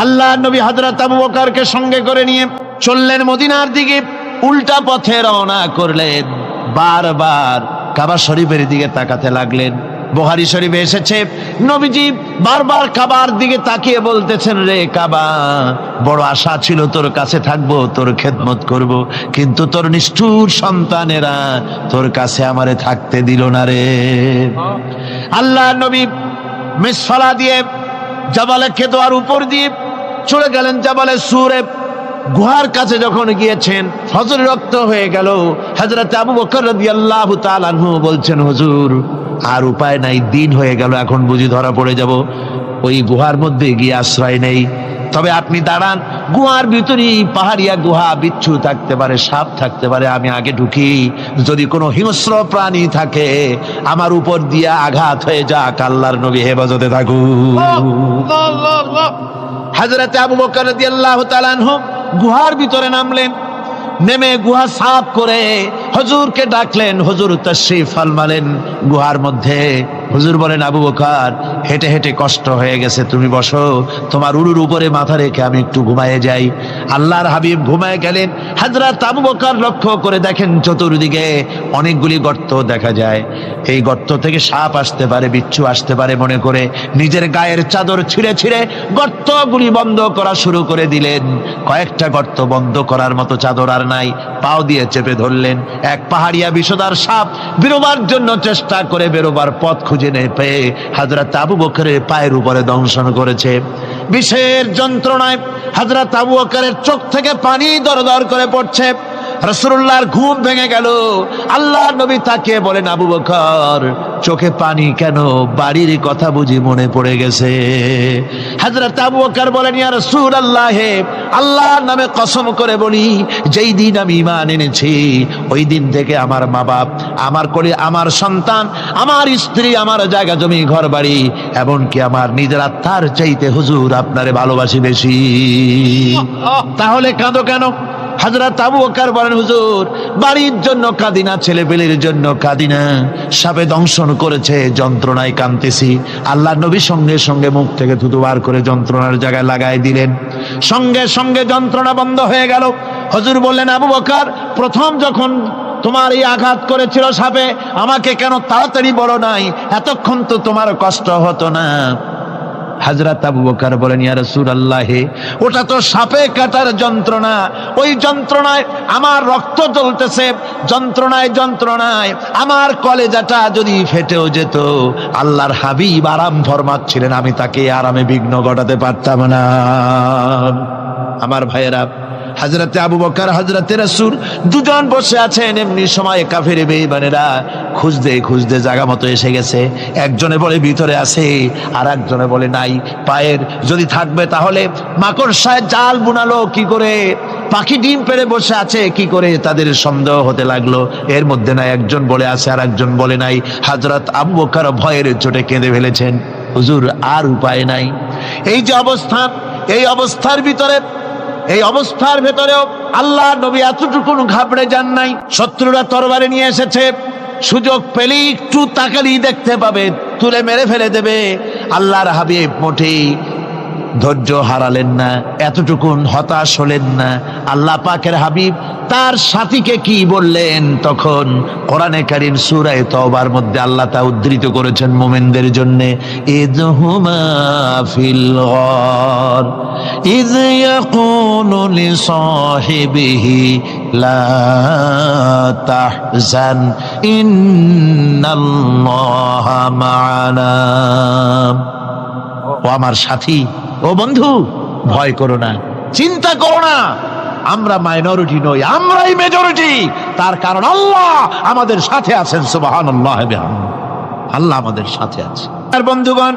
আল্লাহ নবী হযরত আবু বকরকে সঙ্গে করে নিয়ে চললেন মদিনার দিকে। উল্টা পথে রওনা করলেন। বারবার কাবা শরীফের দিকে তাকাতে লাগলেন। বুখারী শরীফে এসেছে, নবীজি বারবার কাবার দিকে তাকিয়ে বলতেছেন, রে কাবা, বড় আশা ছিল তোর কাছে থাকবো, তোর খেদমত করব, কিন্তু তোর নিষ্ঠুর সন্তানেরা তোর কাছে আমারে থাকতে দিল না রে। আল্লাহ নবী মিসফালা দিয়ে জাবালে কেদোয়ার উপর দিয়ে চলে গেলেন জাবালে সুরে। গুহার কাছে যখন গিয়েছেন, ফজর রক্ত হয়ে গেল। হযরত আবু বকর রাদিয়াল্লাহু তাআলা আনহু বলছেন, হুজুর আর উপায় নাই, দিন হয়ে গেল, এখন বুঝি ধরা পড়ে যাব, ওই গুহার মধ্যে গিয়ে আশ্রয় নেই। তবে আপনি দাঁড়ান, গুহার ভিতরে পাহাড়িয়া গুহা, বিচ্ছু থাকতে পারে, সাপ থাকতে পারে, আমি আগে ঢুকি, যদি কোনো হিংস্র প্রাণী থাকে আমার উপর দিয়ে আঘাত হয়ে যাক, আল্লাহর নবী হেফাজতে থাকুক। হযরত আবু বকর রাদিয়াল্লাহু তাআলা আনহু গুহার ভিতরে নামলেন। নেমে গুহা সাফ করে হুজুরকে ডাকলেন। হুজুর তাশরীফ ফরমালেন গুহার মধ্যে। হুজুর বলেন, আবু বকর, হেঁটে হেঁটে কষ্ট হয়ে গেছে, তুমি বসো, তোমার উরুর উপরে মাথা রেখে আমি একটু ঘুমায়ে যাই। আল্লাহর হাবিব ঘুমায় গেলেন। হযরত আবু বকর লক্ষ্য করে দেখেন চতুর্দিকে অনেকগুলি গর্ত দেখা যায়। এই গর্ত থেকে সাপ আসতে পারে, বিচ্ছু আসতে পারে মনে করে নিজের গায়ের চাদর ছিঁড়ে ছিঁড়ে গর্তগুলি বন্ধ করা শুরু করে দিলেন। কয়েকটা গর্ত বন্ধ করার মতো চাদর আর নাই, পাও দিয়ে চেপে ধরলেন। এক পাহাড়িয়া বিষধর সাপ বেরোবার জন্য চেষ্টা করে বেরোবার পথ খুঁজে নেই পেয়ে হযরত আবু বকরের পায়ের উপরে দংশন করেছে। বিষের যন্ত্রণায় হযরত আবু বকরের চোখ থেকে পানি দরদর করে পড়ছে। রাসূলুল্লাহর ঘুম ভেঙে গেল। আল্লাহর নবী তাকিয়ে বলেন, আবু বকর, চোখে পানি কেন? বাড়ির কথা বুঝি মনে পড়ে গেছে? হযরত আবু বকর বলেন, ইয়া রাসূলুল্লাহ, আল্লাহর নামে কসম করে বলি, যেই দিন আমি ঈমান এনেছি ওই দিন থেকে আমার মা বাপ, আমার কোলে আমার সন্তান, আমার স্ত্রী, আমার জায়গা জমি ঘর বাড়ি, এমনকি আমার নিজের আত্মার চাইতে হুজুর আপনারে ভালোবাসি বেশি। তাহলে কাঁদো কেন? হযরত আবু বকর বলেন, হুজুর, বাড়ির জন্য কাঁদি না, ছেলেপেলের জন্য কাঁদি না, সাপে দংশন করেছে, যন্ত্রণায় কাঁদতেছি। আল্লাহ নবী সঙ্গে সঙ্গে মুখ থেকে থুতু বার করে যন্ত্রণার জায়গায় লাগাই দিলেন। সঙ্গে সঙ্গে যন্ত্রণা বন্ধ হয়ে গেল। হুজুর বললেন, আবু বকর, প্রথম যখন তোমার এই আঘাত করেছিল সাপে, আমাকে কেন তাড়াতাড়ি বলো নাই? এতক্ষণ তো তোমার কষ্ট হতো না। হযরত আবু বকর বলেন, ইয়া রাসূলুল্লাহ, ওটা তো সাপে কাটার যন্ত্রণা, ওই যন্ত্রণায় আমার রক্ত জ্বলতেছে, যন্ত্রণায় যন্ত্রণায় আমার কলেজাটা যদি ফেটেও যেত। আল্লাহর হাবিব আরাম ফরমাচ্ছিলেন, আমি তাকে আরামে বিঘ্ন ঘটাতে পারতাম না। আমার ভাইয়েরা, হযরতে আবু বকর, হযরতে রাসূল দুজন বসে আছেন। এমনি সময় কাফের বেঈমানেরা খুঁজতে খুঁজতে জায়গা মতো এসে গেছে। একজনে বলে ভিতরে আছে, আর একজনে বলে নাই। পায়ের যদি থাকবে তাহলে মাকড়সায় জাল বুনালো কি করে, পাখি ডিম পেড়ে বসে আছে কি করে, তাদের সন্দেহ হতে লাগলো। এর মধ্যে না একজন বলে আছে আর একজন বলে নাই। হযরত আবু বকর ভয়ের চোটে কেঁদে ফেলেছেন, হুজুর আর উপায় নাই। এই যে অবস্থা, এই অবস্থার ভিতরে, এই অবস্থার ভেতরেও আল্লাহ নবী এতটুকু ঘাবড়ে যান নাই। শত্রুরা তরবারি নিয়ে এসেছে, সুযোগ পেলেই একটু তাকালেই দেখতে পাবে, তুলে মেরে ফেলে দেবে। আল্লাহর হাবিব মোটেই ধৈর্য হারালেন না, এতটুকুন হতাশ হলেন না। আল্লাহ পাকের হাবিব তার সাথীকে কি বললেন? তখন কোরআনে কারীম সূরা তাওবার মধ্যে আল্লাহ তা উদ্ধৃত করেছেন মুমিনদের জন্য, ইযহুমা ফিল গার ইয ইয়াকুলু লিসাহিবিহি লা তাহজান ইন্নাল্লাহা মা'ানা। ও আমার সাথী, ও বন্ধু, ভয় করো না, চিন্তা করো না, আমরা মাইনরিটি নই, আমরাই মেজরিটি। তার কারণ আল্লাহ আমাদের সাথে আছেন। সুবহানাল্লাহ, আল্লাহ আমাদের সাথে আছে। আর বন্ধুগণ,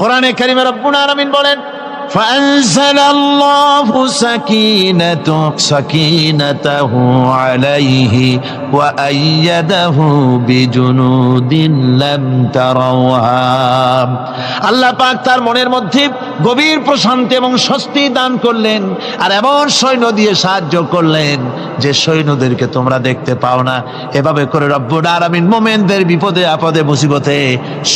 কোরআনে কারীমে রব্বুল আলামিন বলেন, فأنزل الله سكينته عليه وأيده بجنود لم تروها। আল্লাহ পাক তার মনের মধ্যে গভীর প্রশান্তি এবং স্বস্তি দান করলেন, আর এমন সৈন্য দিয়ে সাহায্য করলেন যে সৈন্যদেরকে তোমরা দেখতে পাও না। এভাবে করে রব্বুল আলামিন মুমিনদের বিপদে আপদে মুসিবতে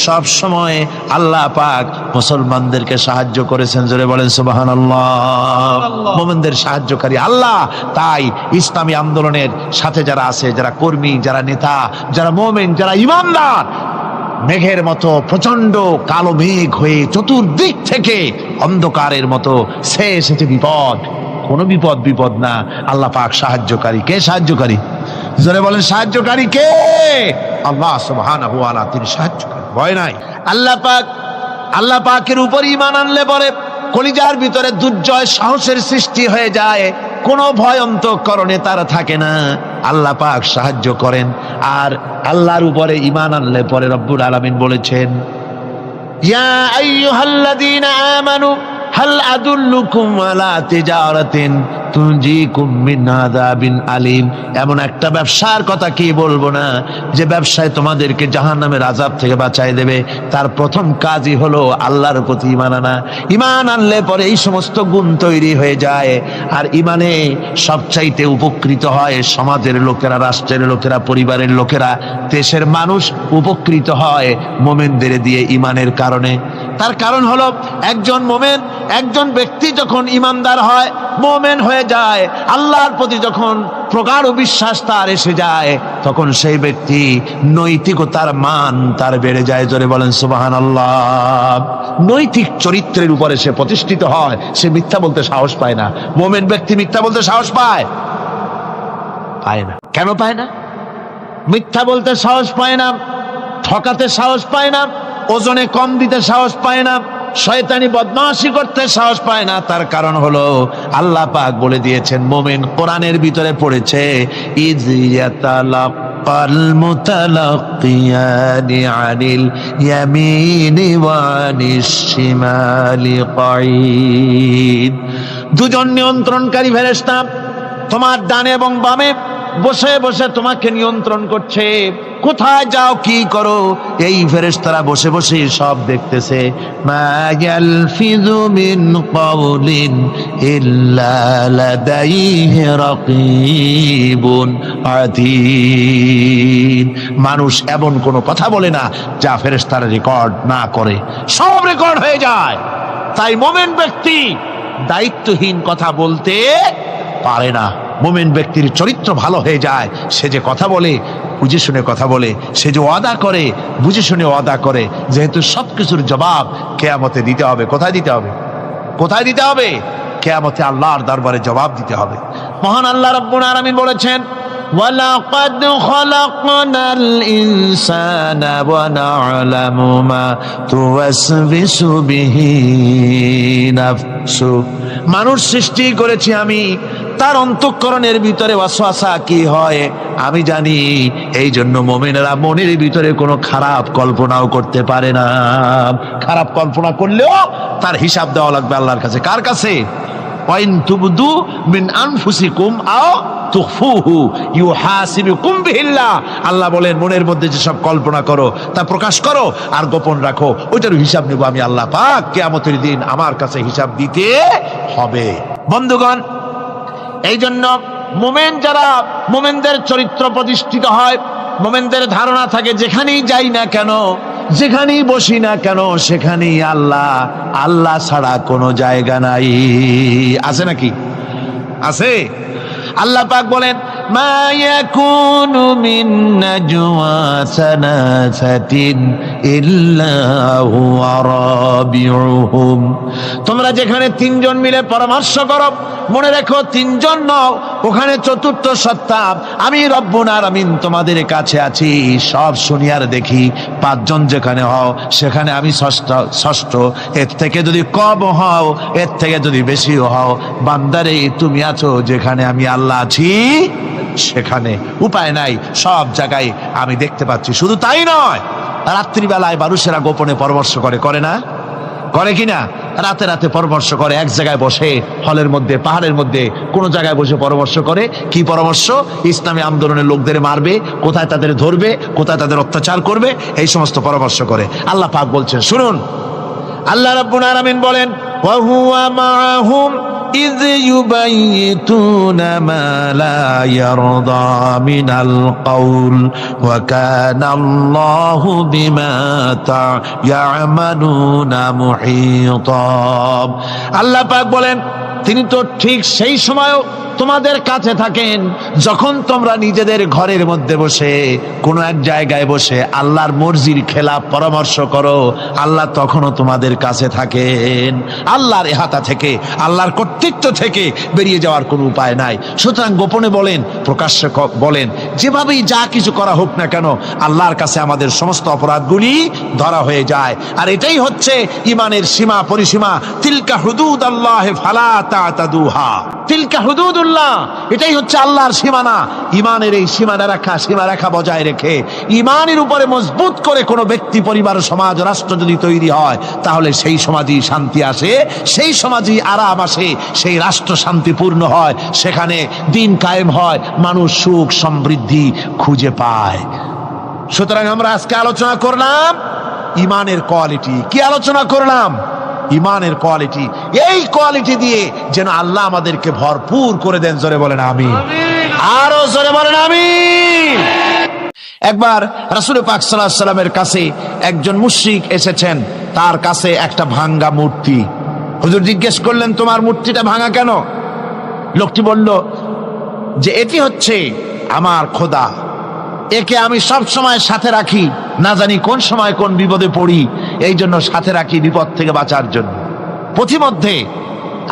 সব সময় আল্লাহ পাক মুসলমানদেরকে সাহায্য করেছেন। জোরে জোরে বলেন সুবহানাল্লাহ। মুমিনদের সাহায্যকারী আল্লাহ। তাই ইসলামী আন্দোলনের সাথে যারা আছে, যারা কর্মী, যারা নেতা, যারা মুমিন, যারা ঈমানদার, মেঘের মতো প্রচন্ড কালো মেঘ হয়ে চতুর্দিক থেকে অন্ধকারের মতো সে এসেছে বিপদ, কোন বিপদ না। আল্লাহ পাক সাহায্যকারী। কে সাহায্যকারী? জোরে বলেন সাহায্যকারী কে? আল্লাহ সুবহানাহু ওয়া তাআলা, তিনি সাহায্যকারী, ভয় নাই। আল্লাহ পাকের উপর ঈমান আনলে পরে কলিজার ভিতরে দুর্জয় সাহসের সৃষ্টি হয়ে যায়, কোনো ভয় অন্তঃকরণে তার থাকে না। আল্লাহ পাক সাহায্য করেন। আর আল্লাহর উপরে ঈমান আনলে পরে রব্বুল আলামিন বলেছেন, ইয়া আইয়ুহাল্লাযীনা আমানু হাল আদুল্লুকুম আলা তিজারাতিন তুনজিকুম মিন আযাবিন আলীম। এমন একটা ব্যবসার কথা কি বলবো না, যে ব্যবসায় তোমাদেরকে জাহান্নামের আযাব থেকে বাঁচায় দেবে। তার প্রথম কাজই হলো আল্লাহর প্রতি ঈমান আনা। ঈমান আনলে পরে এই সমস্ত গুণ তৈরি হয়ে যায়। আর ঈমানে সবচাইতে উপকৃত হয় সমাজের লোকেরা, রাষ্ট্রের লোকেরা, পরিবারের লোকেরা, দেশের মানুষ উপকৃত হয় মুমিনদের দিয়ে ঈমানের কারণে। তার কারণ হলো একজন মুমিন, একজন ব্যক্তি যখন ঈমানদার হয়, মুমিন হয়ে যায়, আল্লাহর প্রতি যখন প্রগাঢ় বিশ্বাস তার এসে যায়, তখন সেই ব্যক্তি নৈতিকতার মান তার বেড়ে যায়। জোরে বলেন সুবহানাল্লাহ। নৈতিক চরিত্রের উপরে সে প্রতিষ্ঠিত হয়, সে মিথ্যা বলতে সাহস পায় না। মুমিন ব্যক্তি মিথ্যা বলতে সাহস পায় না। কেন পায় না? মিথ্যা বলতে সাহস পায় না, ঠকাতে সাহস পায় না, ওজনে কম দিতে সাহস পায় না, শয়তানি বদমাশি করতে সাহস পায় না। তার কারণ হলো আল্লাহ পাক বলে দিয়েছেন, মুমিন কোরআনের ভিতরে পড়েছে, ইয ইয়াতালাক্কাল মুতালাক্কিয়ানি আনিল ইয়ামিনি ওয়া আনিশ শিমালি কাঈদ। দুজন নিয়ন্ত্রণকারী ফেরেশতা তোমার ডানে এবং বামে বসে বসে তোমাকে নিয়ন্ত্রণ করছে। কোথায় যাও, কি করো, এই ফেরেশতারা বসে বসে সব দেখতেছে। মা ইয়ালফিযু মিন কাওলিন ইল্লা লাদাইহি রাকীবুন আতীদ। মানুষ এমন কোনো কথা বলে না যা ফেরেশতারা রেকর্ড না করে, সব রেকর্ড হয়ে যায়। তাই মুমিন ব্যক্তি দায়িত্বহীন কথা বলতে পারে না। মুমিন ব্যক্তির চরিত্র ভালো হয়ে যায়। সে যে কথা বলে বুঝে শুনে কথা বলে, সে যে ওয়াদা করে বুঝে শুনে ওয়াদা করে। যেহেতু সবকিছুর জবাব কিয়ামতে দিতে হবে। কোথায় দিতে হবে? কোথায় দিতে হবে? কিয়ামতে আল্লাহর দরবারে জবাব দিতে হবে। মহান আল্লাহ রাব্বুল আলামিন বলেছেন, ওয়ালাকাদ খালাকনাল ইনসানা ওয়া না'লামু মা তুওয়াসবিসু বিহি নাফসু। মানুষ সৃষ্টি করেছি আমি, তার অন্তঃকরণের ভিতরে ওয়াসওয়াসা কি হয় আমি জানি। এই জন্য মুমিনেরা মনের ভিতরে কোনো খারাপ কল্পনাও করতে পারে না। খারাপ কল্পনা করলেও তার হিসাব দেওয়া লাগবে আল্লাহর কাছে। কার কাছে? ওয়াইন তুবদু মিন আনফুসিকুম আও তুখফুহু ইউহাসিবুকুম বিহিল্লাহ। আল্লাহ বলেন, মনের মধ্যে যে সব কল্পনা করো তা প্রকাশ করো আর গোপন রাখো, ওইটার হিসাব নেব আমি আল্লাহ পাক। কিয়ামতের দিন আমার কাছে হিসাব দিতে হবে। বন্ধুগণ, এই জন্য মুমিন যারা, মুমিনদের চরিত্র প্রতিষ্ঠিত হয়, মুমিনদের ধারণা থাকে যেখানেই যাই না কেন, যেখানেই বসি না কেন, সেখানেই আল্লাহ, আল্লাহ ছাড়া কোনো জায়গা নাই। আছে নাকি? আছে। আল্লাহ পাক বলেন, মা ইয়াকুনু মিন নাজওয়া সালাসাতিন ইল্লা হুয়া রাবিউহুম। তোমরা যেখানে তিনজন মিলে পরামর্শ করো, মনে রেখো তিনজন নও, ওখানে চতুর্থ সত্তা আমি রব্বুল আলামিন তোমাদের কাছে আছি। সব শুনি আর দেখি। পাঁচজন যেখানে হও সেখানে আমি ষষ্ঠ। এর থেকে যদি কম হও, এর থেকে যদি বেশি হও, বান্দারে তুমি আছো যেখানে আমি আল্লাহ আছি সেখানে। উপায় নাই, সব জায়গায় আমি দেখতে পাচ্ছি। শুধু তাই নয়, রাত্রিবেলায় মানুষেরা গোপনে পরামর্শ করে, করে না? করে কিনা? রাতে রাতে পরামর্শ করে, এক জায়গায় বসে, হলের মধ্যে, পাহাড়ের মধ্যে, কোনো জায়গায় বসে পরামর্শ করে। কি পরামর্শ? ইসলামী আন্দোলনের লোকদের মারবে, কোথায় তাদের ধরবে, কোথায় তাদের অত্যাচার করবে, এই সমস্ত পরামর্শ করে। আল্লাহ পাক বলছেন, শুনুন, আল্লাহ রাব্বুল আলামিন বলেন ওয়া হুয়া মাআহুম ইয ইউবাইতুনা মা লা ইয়ারদা মিনাল কাউল ওয়া কানা আল্লাহু বিমা তা'য়ামালুনা মুহীতা। আল্লাহ পাক বলেন তিনি তো ঠিক সেই সময়ও তোমাদের কাছে থাকেন যখন তোমরা নিজেদের ঘরের মধ্যে বসে কোনো এক জায়গায় বসে আল্লাহর মর্জির খেলাফ পরামর্শ করো, আল্লাহ তখনও তোমাদের কাছে থাকেন। আল্লাহর ইহাতা থেকে, আল্লাহর কর্তৃত্ব থেকে বেরিয়ে যাওয়ার কোনো উপায় নাই। সুতরাং গোপনে বলেন, প্রকাশ্যে বলেন, যেভাবেই যা কিছু করা হোক না কেন, আল্লাহর কাছে আমাদের সমস্ত অপরাধগুলি ধরা হয়ে যায়। আর এটাই হচ্ছে ইমানের সীমা পরিসীমা। তিলকা হুদুদাল্লাহি ফালা তা'তাদুহা, তিলকা হুদুদুল্লাহ, এটাই হচ্ছে আল্লাহর সীমানা। ইমানের এই সীমারেখা বজায় রেখে ইমানের উপরে মজবুত করে কোনো ব্যক্তি, পরিবার, সমাজ, রাষ্ট্র যদি তৈরি হয়, তাহলে সেই সমাজই শান্তি আসে, সেই সমাজই আরাম আসে, সেই রাষ্ট্র শান্তিপূর্ণ হয়, সেখানে দিন কায়েম হয়, মানুষ সুখ সমৃদ্ধি খুঁজে পায়। সুতরাং আমরা আজকে আলোচনা করলাম ইমানের কোয়ালিটি। কি আলোচনা করলাম? ইমানের কোয়ালিটি। এই কোয়ালিটি দিয়ে যেন আল্লাহ আমাদেরকে ভরপুর করে দেন। জোরে বলেন আমিন, আরো জোরে বলেন আমিন। একবার রাসূল পাক সাল্লাল্লাহু আলাইহি ওয়াসাল্লামের কাছে একজন মুশরিক এসেছেন, তার কাছে একটা ভাঙ্গা মূর্তি। হুজুর জিজ্ঞেস করলেন, তোমার মূর্তিটা ভাঙা কেন? লোকটি বলল যে এটি হচ্ছে আমার খোদা, একে আমি সব সময় সাথে রাখি, না জানি কোন সময় কোন বিপদে পড়ি, এই জন্য সাথে রাখি বিপদ থেকে বাঁচার জন্য। পথিমধ্যে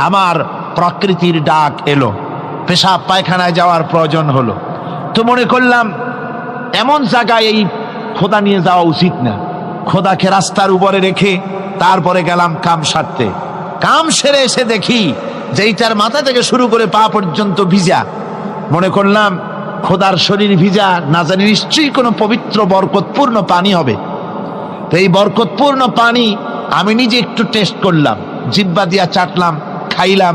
আমার প্রকৃতির ডাক এলো, পেশাব পায়খানায় যাওয়ার প্রয়োজন হলো, তো মনে করলাম এমন জায়গায় এই খোদা নিয়ে যাওয়া উচিত না। খোদাকে রাস্তার উপরে রেখে তারপরে গেলাম কাম সারতে। কাম সেরে এসে দেখি যে এইটার মাথা থেকে শুরু করে পা পর্যন্ত ভিজা। মনে করলাম খোদার শরীর ভিজা, না জানি নিশ্চয়ই কোনো পবিত্র বরকতপূর্ণ পানি হবে। তো এই বরকতপূর্ণ পানি আমি নিজে একটু টেস্ট করলাম, জিহ্বা দিয়া চাটলাম, খাইলাম,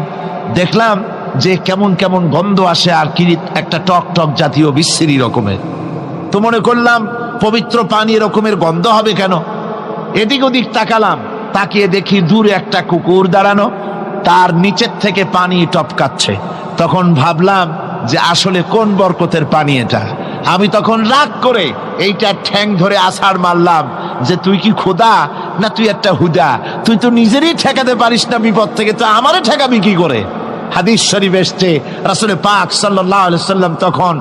দেখলাম যে কেমন কেমন গন্ধ আসে, আর কি একটা টক টক জাতীয় বিশ্রী রকমের। তো মনে করলাম পবিত্র পানি এরকমের গন্ধ হবে কেন? এদিক ওদিক তাকালাম, তাকিয়ে দেখি দূরে একটা কুকুর দাঁড়ানো, তার নিচের থেকে পানি টপকাচ্ছে। তখন ভাবলাম যে আসলে কোন বরকতের পানি এটা। আমি তখন রাগ করে এইটা ঠ্যাং ধরে আছাড় মারলাম যে তুই কি খোদা না তুই একটা হুদা? তুই তো নিজেরই ঠেকাতে পারিস না বিপদ থেকে, তো আমারে ঠেকাবি কি করে? হাদিস শরীফ এসছে, রাসূল পাক সাল্লাল্লাহু আলাইহি ওয়াসাল্লাম তখন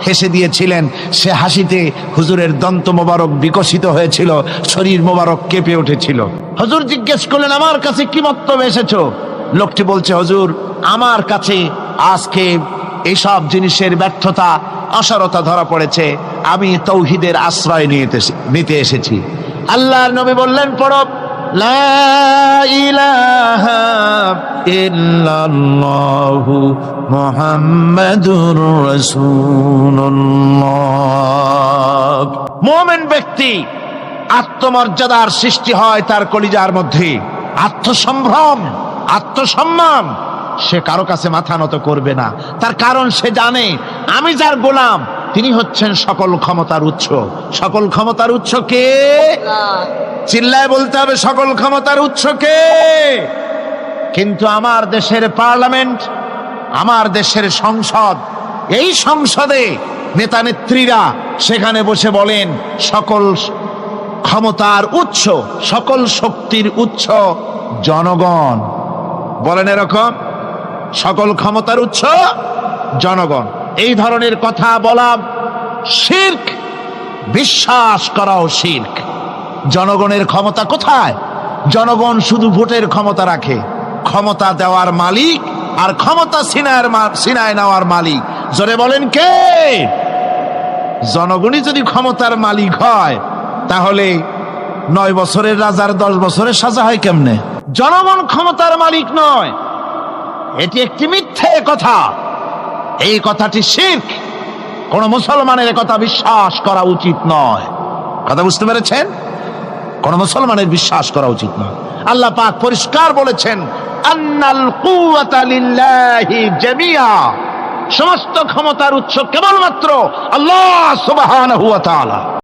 হেসে দিয়েছিলেন। সে হাসিতে হুজুরের দন্ত মোবারক বিকশিত হয়েছিল, শরীর মোবারক কেঁপে উঠেছিল। হুজুর জিজ্ঞেস করলেন, আমার কাছে কি বক্তব্য এসেছো? লোকটি বলছে, হুজুর আমার কাছে আজকে এইসব জিনিসের ব্যর্থতা, অসারতা ধরা পড়েছে, আমি তাওহীদের আশ্রয় নিতে এসেছি। আল্লাহর নবী বললেন, পড়ো লা ইলাহা ইল্লাল্লাহু মুহাম্মাদুর রাসূলুল্লাহ। মুমিন ব্যক্তি আত্মমর্যাদার সৃষ্টি হয় তার কলিজার মধ্যে, আত্মসম্ভ্রম, আত্মসম্মান। সে কারো কাছে মাথা নত করবে না, তার কারণ সে জানে আমি যার গোলাম তিনি হচ্ছেন সকল ক্ষমতার উৎস। সকল ক্ষমতার উৎস কে? চিল্লায় বলতে হবে, সকল ক্ষমতার উৎস কে? কিন্তু আমার দেশের পার্লামেন্ট, আমার দেশের সংসদ, এই সংসদে নেতা নেত্রীরা সেখানে বসে বলেন সকল ক্ষমতার উৎস, সকল শক্তির উৎস জনগণ। বলেন এরকম, সকল ক্ষমতার উৎস জনগণ। এই ধরনের কথা বলা শিরক, বিশ্বাস করাও শিরক। জনগণের ক্ষমতা কোথায়? জনগণ শুধু ভোটের ক্ষমতা রাখে, ক্ষমতা দেওয়ার মালিক আর ক্ষমতা ছিনায় নেওয়ার মালিক। জোরে বলেন কে? জনগণই যদি ক্ষমতার মালিক হয়, তাহলে 9 বছরের রাজার 10 বছরের সাজা হয় কেমনে? জনগণ ক্ষমতার মালিক নয়, এটি একটি মিথ্যে কথা। এই কথাটি শিরক। কোন মুসলমানের কথা বিশ্বাস করা উচিত নয়। কথা বুঝতে পেরেছেন? কোন মুসলমানের বিশ্বাস করা উচিত নয়। আল্লাহ পাক পরিষ্কার বলেছেন, আন্নাল কুওয়াতা লিল্লাহি জামিআ, সমস্ত ক্ষমতার উৎস কেবলমাত্র আল্লাহ সুবহানাহু ওয়া তাআলা।